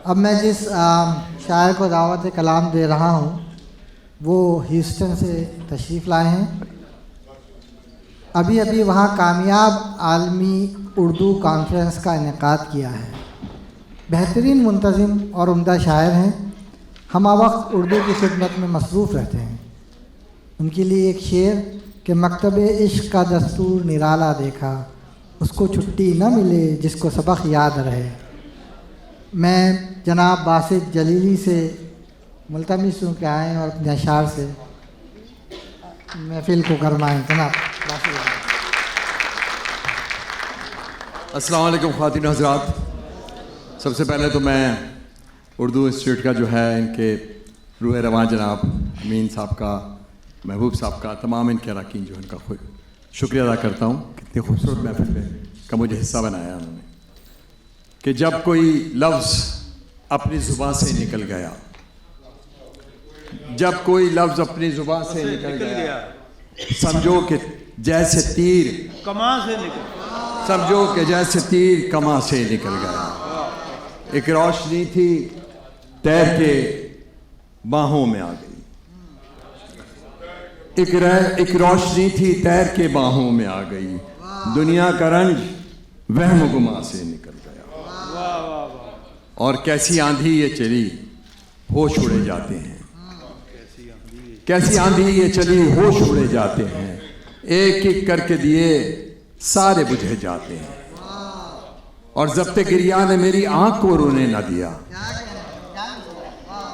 अब मैं जिस शायर को दावत कलाम दे रहा हूँ वो ह्यूस्टन से तशरीफ़ लाए हैं। अभी अभी वहाँ कामयाब आलमी उर्दू कॉन्फ्रेंस का इनेकाद किया है। बेहतरीन मुंतज़िम और उम्दा शायर हैं। हम वक्त उर्दू की खिदमत में मसरूफ़ रहते हैं। उनके लिए एक शेर कि मकतबे इश्क़ का दस्तूर निराला देखा, उसको छुट्टी न मिले जिसको सबक याद रहे। मैं जनाब बासित जलीली से मुल्तमिस हूँ कि आएँ और अपने अशार से महफिल को गरमाएँ। जनाब बासित। अस्सलाम वालेकुम ख़वातीन हज़रात। सबसे पहले तो मैं उर्दू इंस्टीट्यूट का जो है इनके रूह रवां जनाब अमीन साहब का, महबूब साहब का, तमाम इनके अरकान जो इनका खुद शुक्रिया अदा करता हूँ। कितनी खूबसूरत महफिल में का मुझे हिस्सा बनाया उन्होंने कि जब कोई लफ्ज़ अपनी ज़ुबान से निकल गया, जब कोई लफ्ज़ अपनी ज़ुबान से निकल गया, समझो कि जैसे तीर कमा से निकल, समझो कि जैसे तीर कमा से निकल गया। एक रोशनी थी तैर के बाहों में आ गई, एक रोशनी थी तैर के बाहों में आ गई। दुनिया का रंज वहम गुमा से निकल गया। और कैसी आंधी ये चली होश उड़े जाते हैं, कैसी आंधी ये चली होश उड़े जाते हैं। एक एक करके दिए सारे बुझे जाते हैं। और ज़ब्ते गिरिया ने मेरी आंख को रोने न दिया,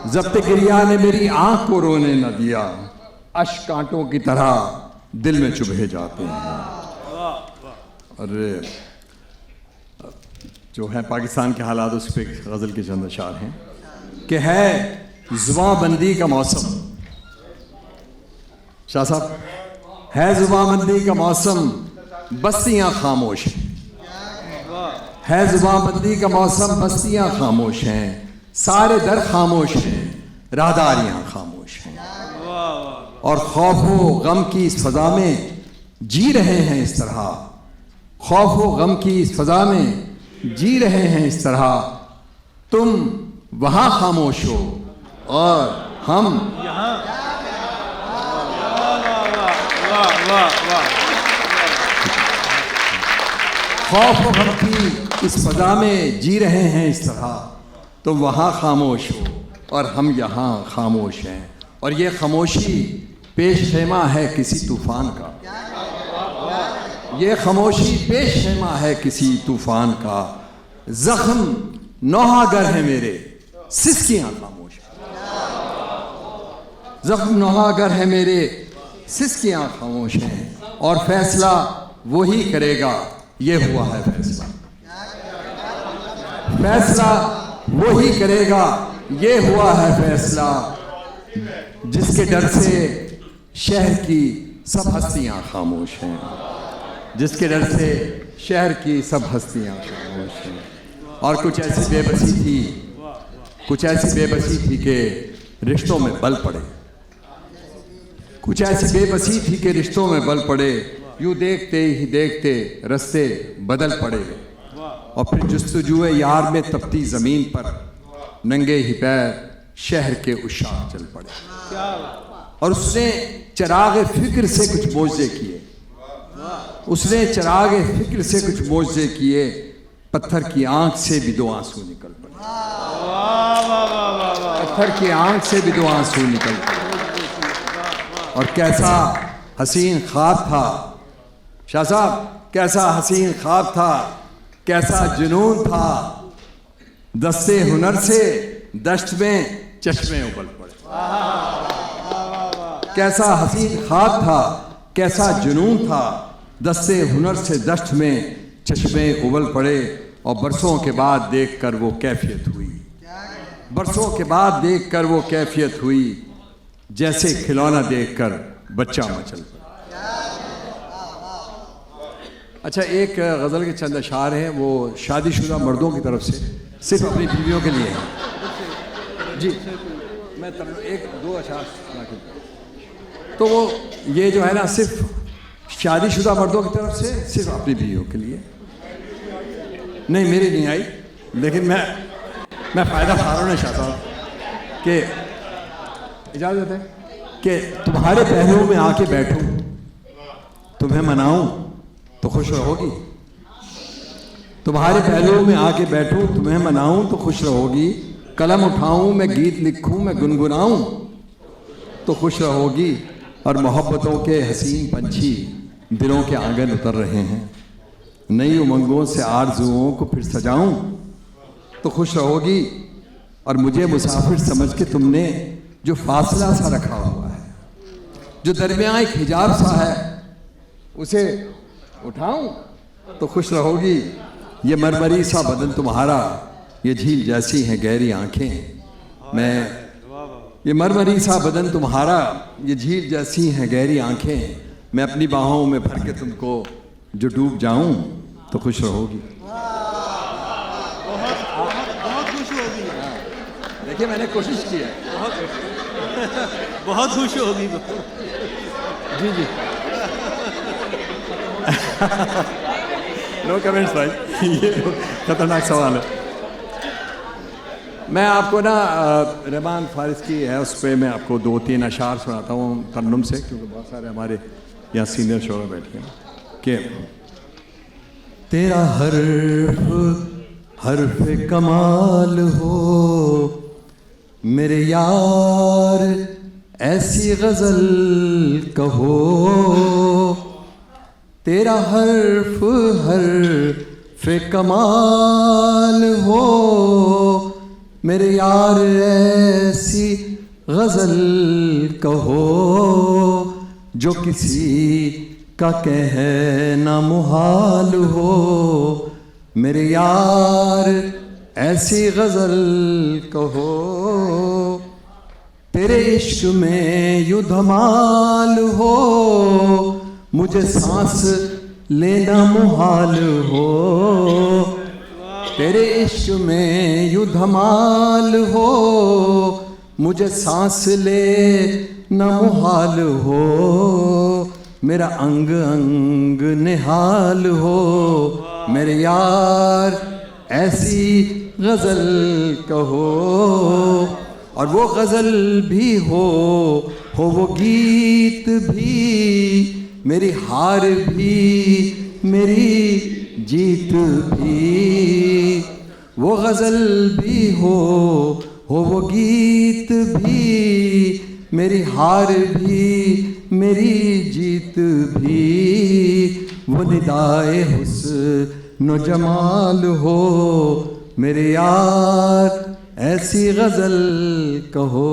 ज़ब्ते गिरिया ने मेरी आंख को रोने न दिया। अश्क कांटों की तरह दिल में चुभे जाते हैं। और जो है पाकिस्तान के हालात उस पर गज़ल के चंद अशार हैं कि है ज़ुबानबंदी का मौसम। शाह साहब, है ज़ुबानबंदी का मौसम, बस्तियां खामोश हैं। है ज़ुबानबंदी का मौसम, बस्तियां खामोश हैं। सारे दर खामोश हैं, राहदारियां खामोश हैं। और खौफ व गम की इस फजा में जी रहे हैं इस तरह, खौफ व गम की इस फजा में जी रहे हैं इस तरह। तुम वहां खामोश हो और हम यहाँ। वाह वाह। खौफ व गम की इस फजा में जी रहे हैं इस तरह। तुम वहां खामोश हो और हम यहाँ खामोश हैं। और ये खामोशी पेश खेमा है किसी तूफान का, ये खामोशी पेश खेमा है किसी तूफान का। जख्म नौहागर है मेरे, सिसकियां खामोश हैं। जख्म नौहागर है मेरे, सिसकियां खामोश हैं। और फैसला वही करेगा, ये हुआ है फैसला। फैसला वही करेगा, ये हुआ है फैसला। जिसके डर से शहर की सब हस्तियां खामोश हैं, जिसके डर से शहर की सब हस्तियां खामोश हैं। और कुछ ऐसी बेबसी थी, कुछ ऐसी बेबसी थी कि रिश्तों में बल पड़े, कुछ ऐसी बेबसी थी कि रिश्तों में बल पड़े। यूं देखते ही देखते रास्ते बदल पड़े। और फिर जुस्तजुए यार में तपती ज़मीन पर नंगे ही पैर शहर के उशार चल पड़े। और उसने चराग फिक्र से कुछ मोज़े किए, उसने चराग फिक्र से कुछ मोज़े किए। पत्थर की आंख से भी दो आंसू निकल पड़े, पत्थर की आंख से भी दो आंसू निकल पड़े। और कैसा हसीन ख्वाब था शाह साहब, कैसा हसीन ख्वाब था, कैसा जुनून था। दस्ते हुनर से दश्त में चश्मे उबल पड़े। कैसा हसीन ख्वाब था, कैसा जुनून था। दस्ते हुनर से दश्त में चश्मे उबल पड़े। और बरसों के बाद देखकर वो कैफियत हुई, बरसों के बाद देखकर वो कैफियत हुई। जैसे खिलौना देखकर बच्चा मचल पड़ा। अच्छा, एक गज़ल के चंद अशार हैं, वो शादीशुदा मर्दों की तरफ से सिर्फ अपनी बीवियों के लिए हैं। जी, मैं एक दो अशार सुना के, तो वो ये जो है ना सिर्फ शादीशुदा मर्दों की तरफ से, सिर्फ अपनी बीवियों के लिए। नहीं, मेरी नहीं आई, लेकिन मैं मैं फ़ायदा उठा रहा हूँ शाह साहब कि इजाज़त है कि तुम्हारे पहलुओं में आके बैठूं, तुम्हें मनाऊं तो खुश रहोगी। तुम्हारे पहलुओं में आके बैठूं, तुम्हें मनाऊं तो खुश रहोगी। कलम उठाऊं, मैं गीत लिखूं, मैं गुनगुनाऊं तो खुश रहोगी। और मोहब्बतों के हसीन पंछी दिलों के आंगन उतर रहे हैं। नई उमंगों से आरजुओं को फिर सजाऊं तो खुश रहोगी। और मुझे मुसाफिर समझ के तुमने जो फासला सा रखा हुआ है, जो दरमियान एक हिजाब सा है, उसे उठाऊं तो खुश रहोगी। ये मरमरी सा बदन तुम्हारा, ये झील जैसी हैं गहरी आंखें। ये मरमरी सा बदन तुम्हारा, ये झील जैसी हैं गहरी आंखें। मैं अपनी बाहों में भर के तुमको जो डूब जाऊं तो खुश रहोगी। बहुत खुश होगी। देखिए मैंने कोशिश की है। बहुत खुश होगी। जी जी। नो कमेंट्स भाई, ये खतरनाक सवाल है। मैं आपको ना रहमान फारिस की है, उस पर मैं आपको 2-3 अशार सुनाता हूँ तरन्नुम से, क्योंकि बहुत सारे हमारे यहाँ सीनियर शोरा बैठे हैं। कि तेरा हर्फ कमाल हो मेरे यार, ऐसी गज़ल कहो। तेरा हर्फ कमाल हो मेरे यार, ऐसी गज़ल कहो जो किसी का कहना मुहाल हो। मेरे यार ऐसी गज़ल कहो। तेरे इश्क में यूं धमाल हो, मुझे सांस लेना मुहाल हो। तेरे इश्क में यूं धमाल हो, मुझे सांस लेना मुहाल हो। मेरा अंग अंग निहाल हो मेरे यार, ऐसी गज़ल कहो। और वो गज़ल भी हो वो गीत भी, मेरी हार भी मेरी जीत भी। वो गज़ल भी हो वो गीत भी, मेरी हार भी मेरी जीत भी। वो निदाए हुस्न जमाल हो मेरे यार, ऐसी गज़ल कहो।